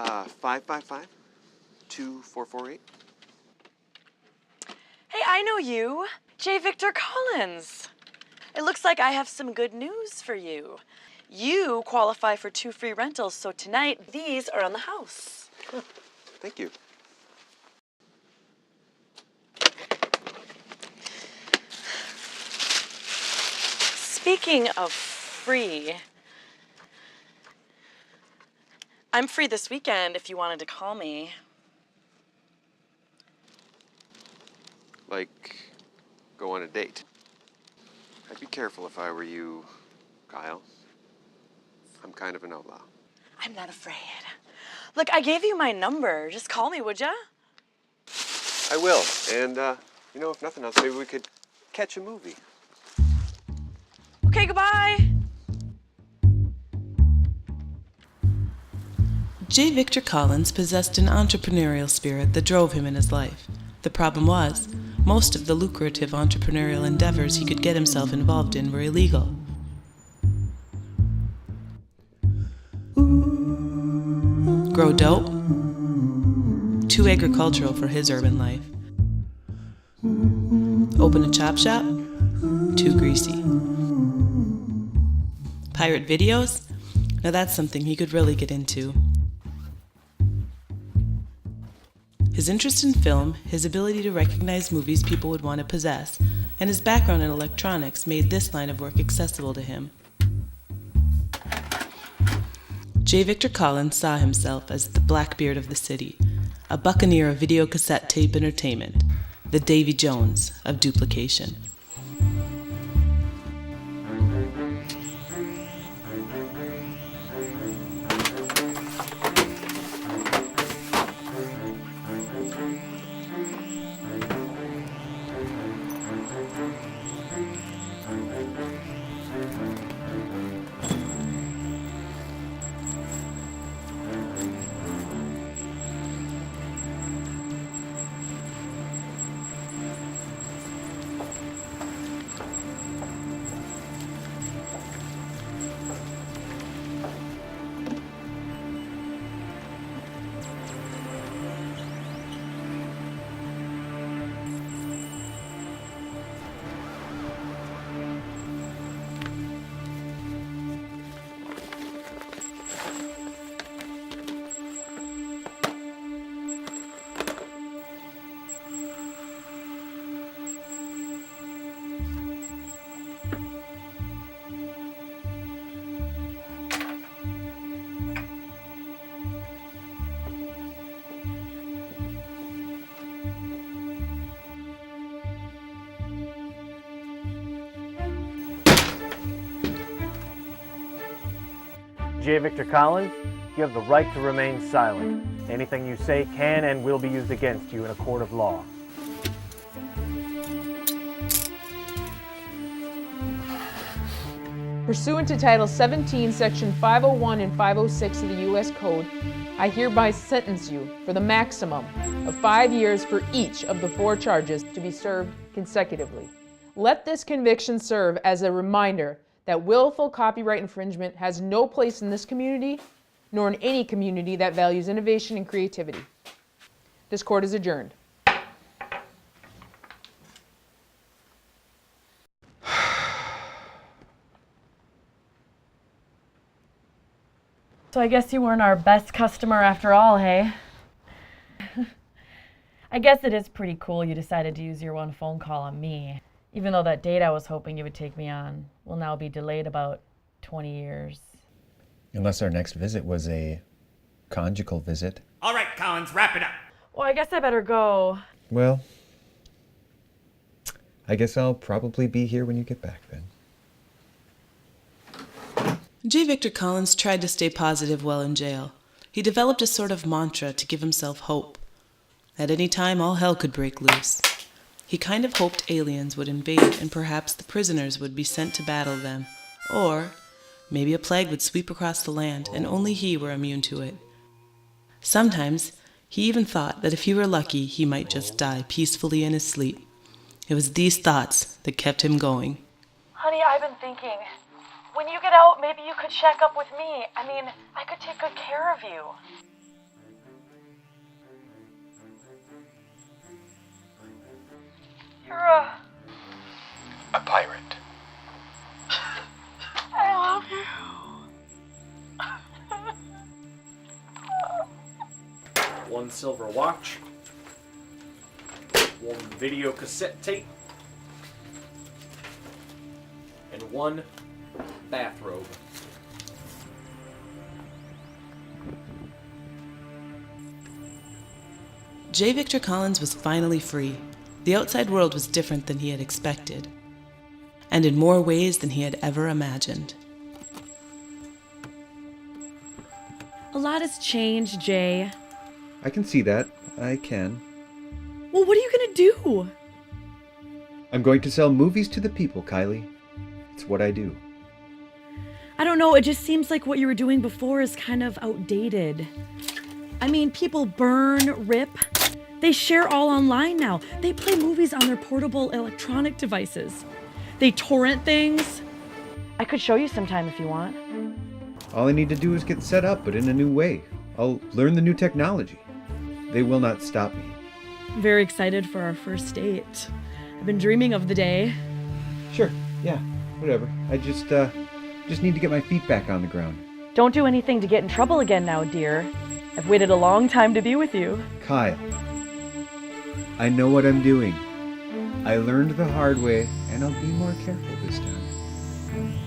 555-2448. Hey, I know you. J. Victor Collins. It looks like I have some good news for you. You qualify for 2 free rentals, so tonight these are on the house. Huh. Thank you. Speaking of free, I'm free this weekend if you wanted to call me. Like, go on a date. I'd be careful if I were you, Kyle. I'm kind of an outlaw. I'm not afraid. Look, I gave you my number. Just call me, would ya? I will. And, if nothing else, maybe we could catch a movie. Okay, goodbye. J. Victor Collins possessed an entrepreneurial spirit that drove him in his life. The problem was, most of the lucrative entrepreneurial endeavors he could get himself involved in were illegal. Grow dope? Too agricultural for his urban life. Open a chop shop? Too greasy. Pirate videos? Now that's something he could really get into. His interest in film, his ability to recognize movies people would want to possess, and his background in electronics made this line of work accessible to him. J. Victor Collins saw himself as the Blackbeard of the city, a buccaneer of videocassette tape entertainment, the Davy Jones of duplication. J. Victor Collins, you have the right to remain silent. Anything you say can and will be used against you in a court of law. Pursuant to Title 17, Section 501 and 506 of the U.S. Code, I hereby sentence you for the maximum of 5 years for each of the 4 charges to be served consecutively. Let this conviction serve as a reminder that willful copyright infringement has no place in this community, nor in any community that values innovation and creativity. This court is adjourned. So I guess you weren't our best customer after all, hey? I guess it is pretty cool you decided to use your one phone call on me, even though that date I was hoping you would take me on will now be delayed about 20 years. Unless our next visit was a conjugal visit. All right, Collins, wrap it up. Well, I guess I better go. Well, I guess I'll probably be here when you get back then. J. Victor Collins tried to stay positive while in jail. He developed a sort of mantra to give himself hope. At any time, all hell could break loose. He kind of hoped aliens would invade and perhaps the prisoners would be sent to battle them. Or maybe a plague would sweep across the land and only he were immune to it. Sometimes he even thought that if he were lucky, he might just die peacefully in his sleep. It was these thoughts that kept him going. Honey, I've been thinking, when you get out, maybe you could check up with me. I mean, I could take good care of you. You're a pirate. I love you. One silver watch, one video cassette tape, and one bathrobe. J. Victor Collins was finally free. The outside world was different than he had expected, and in more ways than he had ever imagined. A lot has changed, Jay. I can see that. I can. Well, what are you gonna do? I'm going to sell movies to the people, Kylie. It's what I do. I don't know, it just seems like what you were doing before is kind of outdated. I mean, people burn, rip. They share all online now. They play movies on their portable electronic devices. They torrent things. I could show you sometime if you want. All I need to do is get set up, but in a new way. I'll learn the new technology. They will not stop me. I'm very excited for our first date. I've been dreaming of the day. Sure, yeah, whatever. I just need to get my feet back on the ground. Don't do anything to get in trouble again now, dear. I've waited a long time to be with you. Kyle, I know what I'm doing. I learned the hard way, and I'll be more careful this time.